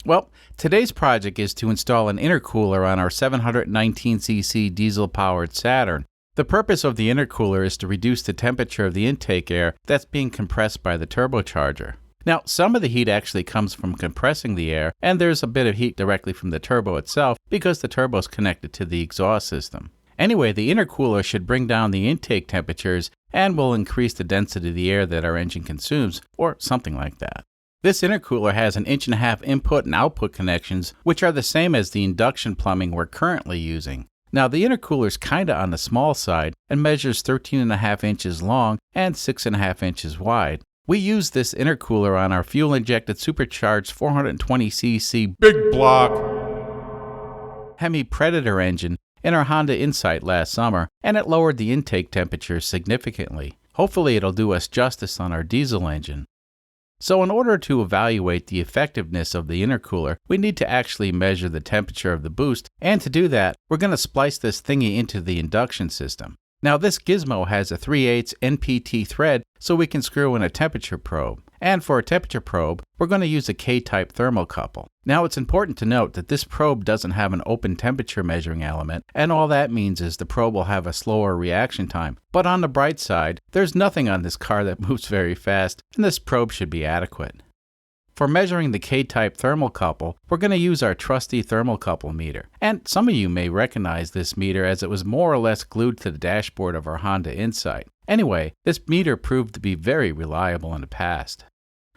Well, today's project is to install an intercooler on our 719cc diesel-powered Saturn. The purpose of the intercooler is to reduce the temperature of the intake air that's being compressed by the turbocharger. Now, some of the heat actually comes from compressing the air, and there's a bit of heat directly from the turbo itself because the turbo is connected to the exhaust system. Anyway, the intercooler should bring down the intake temperatures and will increase the density of the air that our engine consumes, or something like that. This intercooler has an 1.5" input and output connections, which are the same as the induction plumbing we're currently using. Now, the intercooler is kinda on the small side and measures 13.5 inches long and 6.5 inches wide. We use this intercooler on our fuel-injected supercharged 420cc big block Hemi Predator engine in our Honda Insight last summer, and it lowered the intake temperature significantly. Hopefully it'll do us justice on our diesel engine. So in order to evaluate the effectiveness of the intercooler, we need to actually measure the temperature of the boost, and to do that, we're going to splice this thingy into the induction system. Now this gizmo has a 3/8 NPT thread, so we can screw in a temperature probe. And for a temperature probe, we're going to use a K-type thermocouple. Now it's important to note that this probe doesn't have an open temperature measuring element, and all that means is the probe will have a slower reaction time. But on the bright side, there's nothing on this car that moves very fast, and this probe should be adequate. For measuring the K-type thermocouple, we're going to use our trusty thermocouple meter. And some of you may recognize this meter as it was more or less glued to the dashboard of our Honda Insight. Anyway, this meter proved to be very reliable in the past.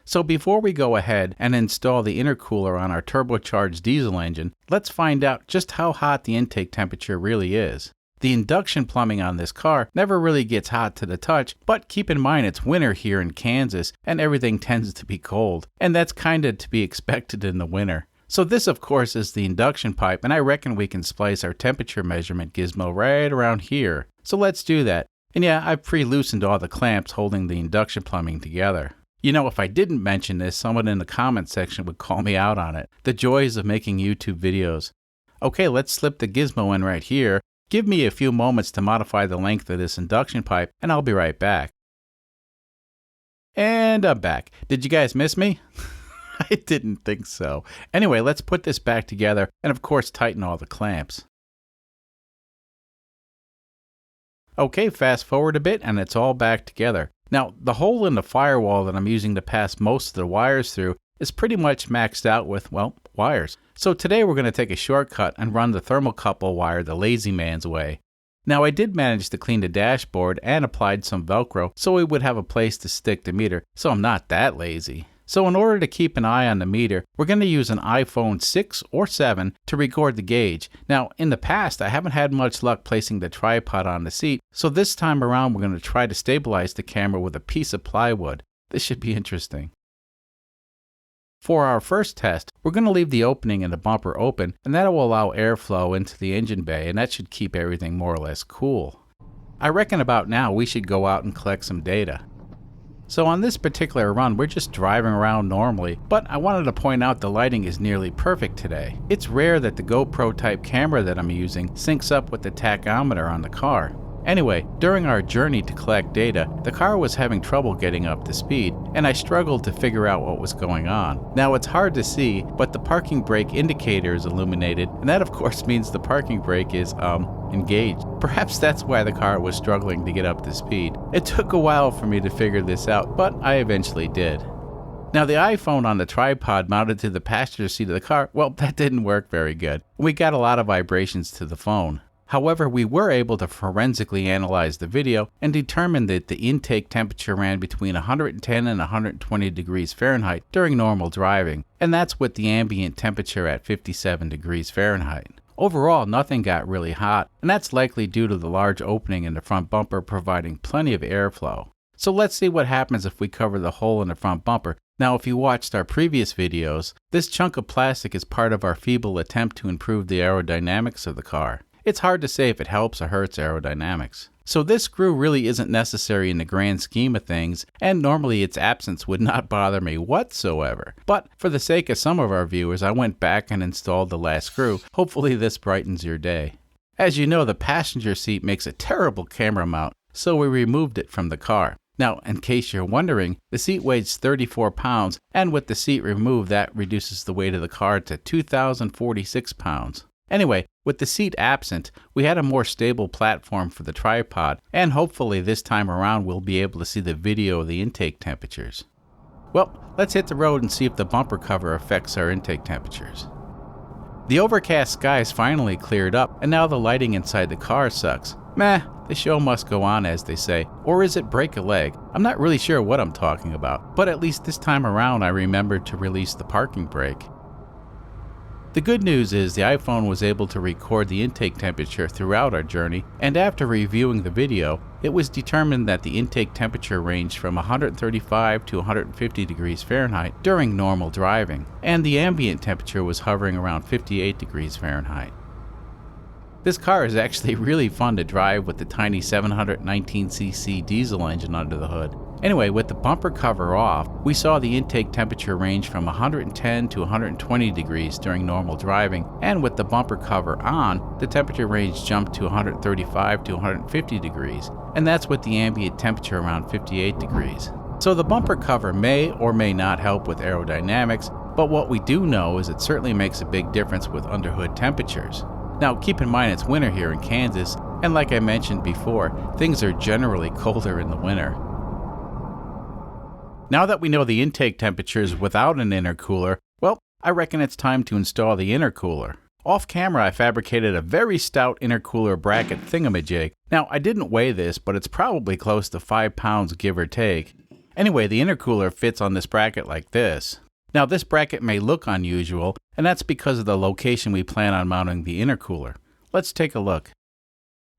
So before we go ahead and install the intercooler on our turbocharged diesel engine, let's find out just how hot the intake temperature really is. The induction plumbing on this car never really gets hot to the touch, but keep in mind it's winter here in Kansas and everything tends to be cold, and that's kinda to be expected in the winter. So this of course is the induction pipe, and I reckon we can splice our temperature measurement gizmo right around here. So let's do that. And yeah, I've pre-loosened all the clamps holding the induction plumbing together. You know, if I didn't mention this, someone in the comment section would call me out on it. The joys of making YouTube videos. Okay, let's slip the gizmo in right here. Give me a few moments to modify the length of this induction pipe, and I'll be right back. And I'm back. Did you guys miss me? I didn't think so. Anyway, let's put this back together, and of course tighten all the clamps. Okay, fast forward a bit, and it's all back together. Now, the hole in the firewall that I'm using to pass most of the wires through is pretty much maxed out with, well, wires. So today we're going to take a shortcut and run the thermocouple wire the lazy man's way. Now I did manage to clean the dashboard and applied some Velcro so we would have a place to stick the meter, so I'm not that lazy. So in order to keep an eye on the meter, we're going to use an iPhone 6 or 7 to record the gauge. Now in the past I haven't had much luck placing the tripod on the seat, so this time around we're going to try to stabilize the camera with a piece of plywood. This should be interesting. For our first test, we're going to leave the opening in the bumper open, and that will allow airflow into the engine bay, and that should keep everything more or less cool. I reckon about now we should go out and collect some data. So on this particular run, we're just driving around normally, but I wanted to point out the lighting is nearly perfect today. It's rare that the GoPro type camera that I'm using syncs up with the tachometer on the car. Anyway, during our journey to collect data, the car was having trouble getting up to speed, and I struggled to figure out what was going on. Now it's hard to see, but the parking brake indicator is illuminated, and that of course means the parking brake is, engaged. Perhaps that's why the car was struggling to get up to speed. It took a while for me to figure this out, but I eventually did. Now the iPhone on the tripod mounted to the passenger seat of the car, well, that didn't work very good. We got a lot of vibrations to the phone. However, we were able to forensically analyze the video and determine that the intake temperature ran between 110 and 120 degrees Fahrenheit during normal driving, and that's with the ambient temperature at 57 degrees Fahrenheit. Overall, nothing got really hot, and that's likely due to the large opening in the front bumper providing plenty of airflow. So let's see what happens if we cover the hole in the front bumper. Now, if you watched our previous videos, this chunk of plastic is part of our feeble attempt to improve the aerodynamics of the car. It's hard to say if it helps or hurts aerodynamics. So this screw really isn't necessary in the grand scheme of things, and normally its absence would not bother me whatsoever. But for the sake of some of our viewers, I went back and installed the last screw. Hopefully this brightens your day. As you know, the passenger seat makes a terrible camera mount, so we removed it from the car. Now, in case you're wondering, the seat weighs 34 pounds, and with the seat removed, that reduces the weight of the car to 2,046 pounds. Anyway, with the seat absent, we had a more stable platform for the tripod, and hopefully this time around we'll be able to see the video of the intake temperatures. Well, let's hit the road and see if the bumper cover affects our intake temperatures. The overcast skies finally cleared up, and now the lighting inside the car sucks. Meh, the show must go on, as they say. Or is it break a leg? I'm not really sure what I'm talking about, but at least this time around I remembered to release the parking brake. The good news is the iPhone was able to record the intake temperature throughout our journey, and after reviewing the video, it was determined that the intake temperature ranged from 135 to 150 degrees Fahrenheit during normal driving, and the ambient temperature was hovering around 58 degrees Fahrenheit. This car is actually really fun to drive with the tiny 719cc diesel engine under the hood. Anyway, with the bumper cover off, we saw the intake temperature range from 110 to 120 degrees during normal driving, and with the bumper cover on, the temperature range jumped to 135 to 150 degrees, and that's with the ambient temperature around 58 degrees. So the bumper cover may or may not help with aerodynamics, but what we do know is it certainly makes a big difference with underhood temperatures. Now, keep in mind it's winter here in Kansas, and like I mentioned before, things are generally colder in the winter. Now that we know the intake temperatures without an intercooler, well, I reckon it's time to install the intercooler. Off camera, I fabricated a very stout intercooler bracket thingamajig. Now, I didn't weigh this, but it's probably close to 5 pounds give or take. Anyway, the intercooler fits on this bracket like this. Now, this bracket may look unusual, and that's because of the location we plan on mounting the intercooler. Let's take a look.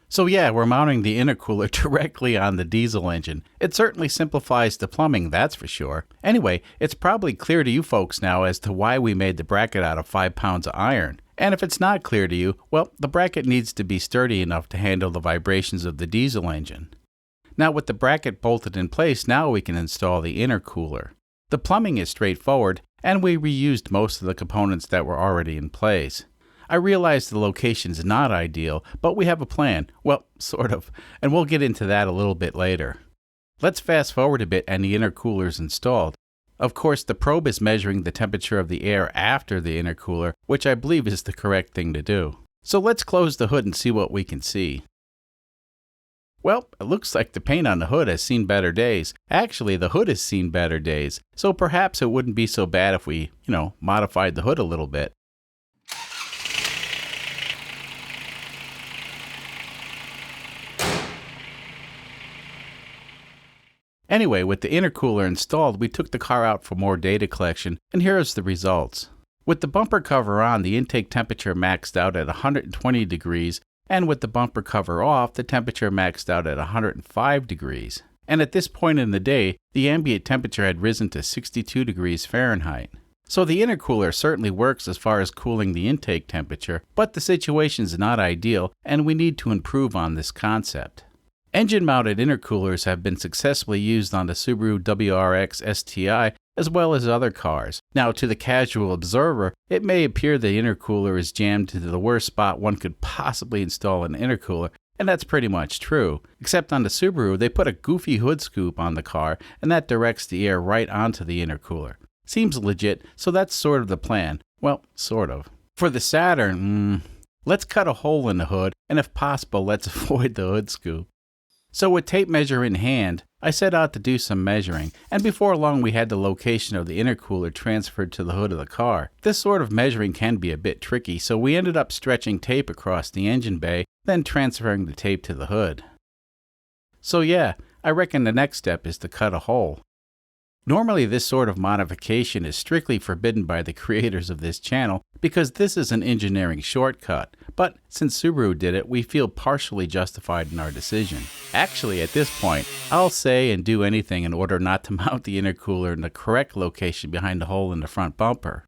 So yeah, we're mounting the intercooler directly on the diesel engine. It certainly simplifies the plumbing, that's for sure. Anyway, it's probably clear to you folks now as to why we made the bracket out of 5 pounds of iron. And if it's not clear to you, well, the bracket needs to be sturdy enough to handle the vibrations of the diesel engine. Now with the bracket bolted in place, now we can install the intercooler. The plumbing is straightforward, and we reused most of the components that were already in place. I realize the location's not ideal, but we have a plan. Well, sort of, and we'll get into that a little bit later. Let's fast forward a bit and the intercooler's installed. Of course, the probe is measuring the temperature of the air after the intercooler, which I believe is the correct thing to do. So let's close the hood and see what we can see. Well, it looks like the paint on the hood has seen better days. Actually, the hood has seen better days, so perhaps it wouldn't be so bad if we, modified the hood a little bit. Anyway, with the intercooler installed, we took the car out for more data collection, and here's the results. With the bumper cover on, the intake temperature maxed out at 120 degrees, and with the bumper cover off, the temperature maxed out at 105 degrees. And at this point in the day, the ambient temperature had risen to 62 degrees Fahrenheit. So the intercooler certainly works as far as cooling the intake temperature, but the situation's not ideal, and we need to improve on this concept. Engine-mounted intercoolers have been successfully used on the Subaru WRX STI as well as other cars. Now, to the casual observer, it may appear the intercooler is jammed to the worst spot one could possibly install an intercooler, and that's pretty much true. Except on the Subaru, they put a goofy hood scoop on the car, and that directs the air right onto the intercooler. Seems legit, so that's sort of the plan. Well, sort of. For the Saturn, let's cut a hole in the hood, and if possible, let's avoid the hood scoop. So with tape measure in hand, I set out to do some measuring, and before long we had the location of the intercooler transferred to the hood of the car. This sort of measuring can be a bit tricky, so we ended up stretching tape across the engine bay, then transferring the tape to the hood. So yeah, I reckon the next step is to cut a hole. Normally this sort of modification is strictly forbidden by the creators of this channel because this is an engineering shortcut, but since Subaru did it, we feel partially justified in our decision. Actually, at this point, I'll say and do anything in order not to mount the intercooler in the correct location behind the hole in the front bumper.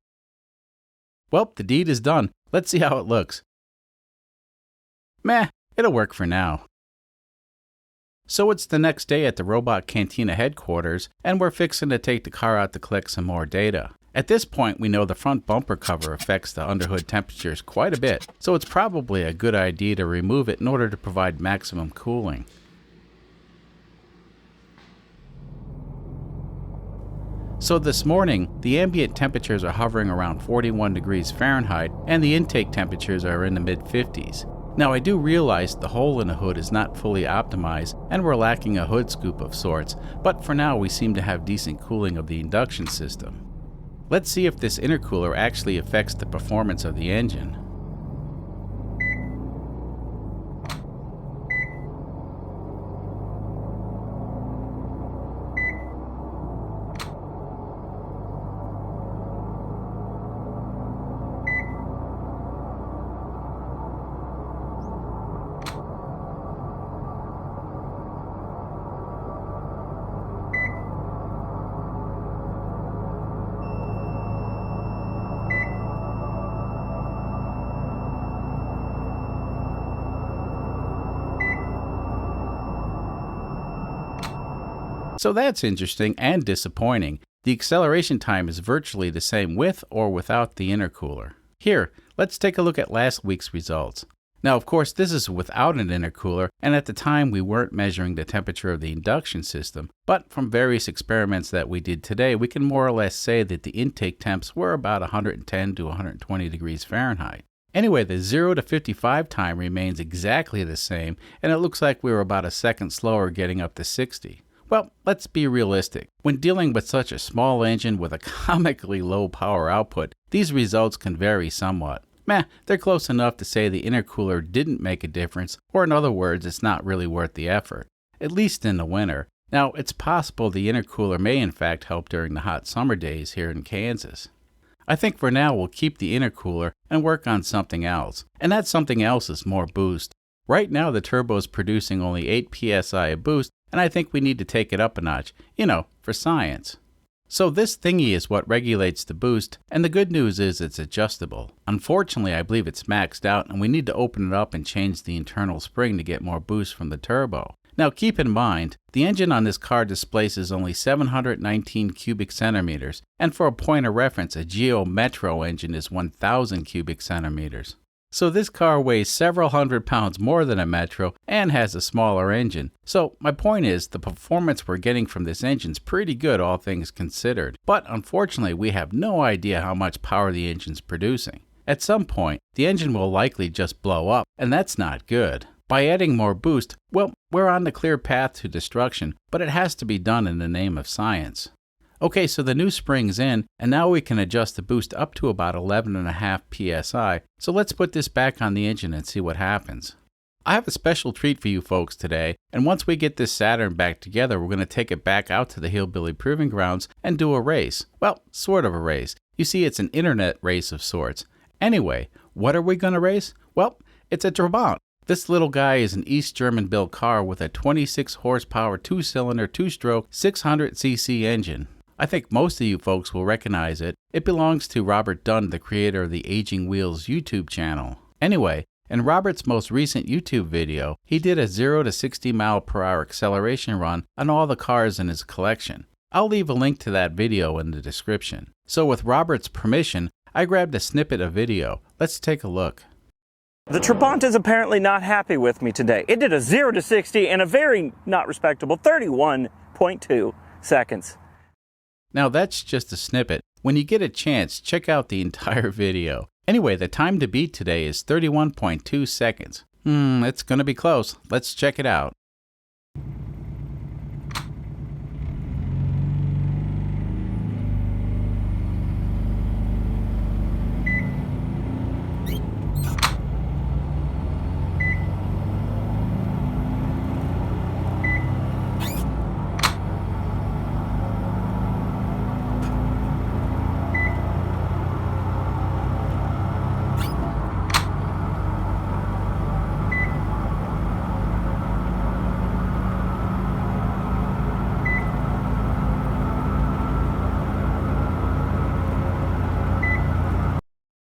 Well, the deed is done. Let's see how it looks. Meh, it'll work for now. So it's the next day at the Robot Cantina headquarters, and we're fixing to take the car out to collect some more data. At this point, we know the front bumper cover affects the underhood temperatures quite a bit, so it's probably a good idea to remove it in order to provide maximum cooling. So this morning, the ambient temperatures are hovering around 41 degrees Fahrenheit and the intake temperatures are in the mid-50s. Now I do realize the hole in the hood is not fully optimized and we're lacking a hood scoop of sorts, but for now we seem to have decent cooling of the induction system. Let's see if this intercooler actually affects the performance of the engine. So that's interesting and disappointing. The acceleration time is virtually the same with or without the intercooler. Here, let's take a look at last week's results. Now, of course, this is without an intercooler, and at the time we weren't measuring the temperature of the induction system, but from various experiments that we did today, we can more or less say that the intake temps were about 110 to 120 degrees Fahrenheit. Anyway, the 0 to 55 time remains exactly the same, and it looks like we were about a second slower getting up to 60. Well, let's be realistic. When dealing with such a small engine with a comically low power output, these results can vary somewhat. They're close enough to say the intercooler didn't make a difference, or in other words, it's not really worth the effort, at least in the winter. Now, it's possible the intercooler may in fact help during the hot summer days here in Kansas. I think for now we'll keep the intercooler and work on something else, and that something else is MOOR boost. Right now the turbo is producing only 8 psi of boost, and I think we need to take it up a notch, for science. So this thingy is what regulates the boost, and the good news is it's adjustable. Unfortunately, I believe it's maxed out and we need to open it up and change the internal spring to get more boost from the turbo. Now keep in mind, the engine on this car displaces only 719 cubic centimeters, and for a point of reference, a Geo Metro engine is 1,000 cubic centimeters. So this car weighs several hundred pounds more than a Metro and has a smaller engine. So my point is, the performance we're getting from this engine is pretty good all things considered. But unfortunately, we have no idea how much power the engine's producing. At some point, the engine will likely just blow up, and that's not good. By adding more boost, well, we're on the clear path to destruction, but it has to be done in the name of science. Okay, so the new spring's in, and now we can adjust the boost up to about 11.5 psi, so let's put this back on the engine and see what happens. I have a special treat for you folks today, and once we get this Saturn back together, we're going to take it back out to the Hillbilly Proving Grounds and do a race. Well, sort of a race. You see, it's an internet race of sorts. Anyway, what are we going to race? Well, it's a Trabant. This little guy is an East German built car with a 26 horsepower 2-cylinder 2-stroke 600cc engine. I think most of you folks will recognize it. It belongs to Robert Dunn, the creator of the Aging Wheels YouTube channel. Anyway, in Robert's most recent YouTube video, he did a 0 to 60 mile/hour acceleration run on all the cars in his collection. I'll leave a link to that video in the description. So with Robert's permission, I grabbed a snippet of video. Let's take a look. The Trabant is apparently not happy with me today. It did a 0 to 60 in a very not respectable 31.2 seconds. Now that's just a snippet. When you get a chance, check out the entire video. Anyway, the time to beat today is 31.2 seconds. It's gonna be close. Let's check it out.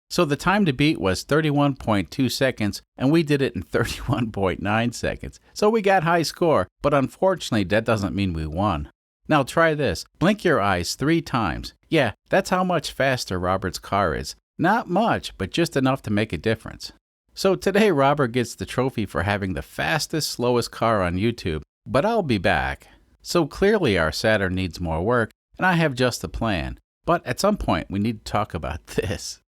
So the time to beat was 31.2 seconds, and we did it in 31.9 seconds. So we got high score, but unfortunately that doesn't mean we won. Now try this. Blink your eyes 3 times. Yeah, that's how much faster Robert's car is. Not much, but just enough to make a difference. So today Robert gets the trophy for having the fastest, slowest car on YouTube, but I'll be back. So clearly our Saturn needs more work, and I have just the plan. But at some point, we need to talk about this.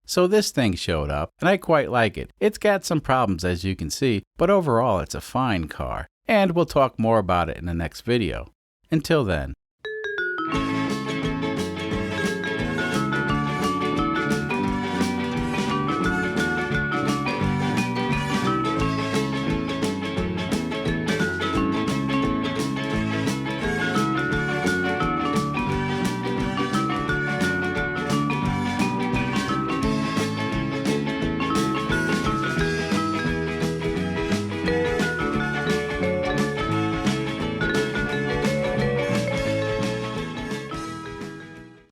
So this thing showed up, and I quite like it. It's got some problems, as you can see, but overall it's a fine car. And we'll talk more about it in the next video. Until then.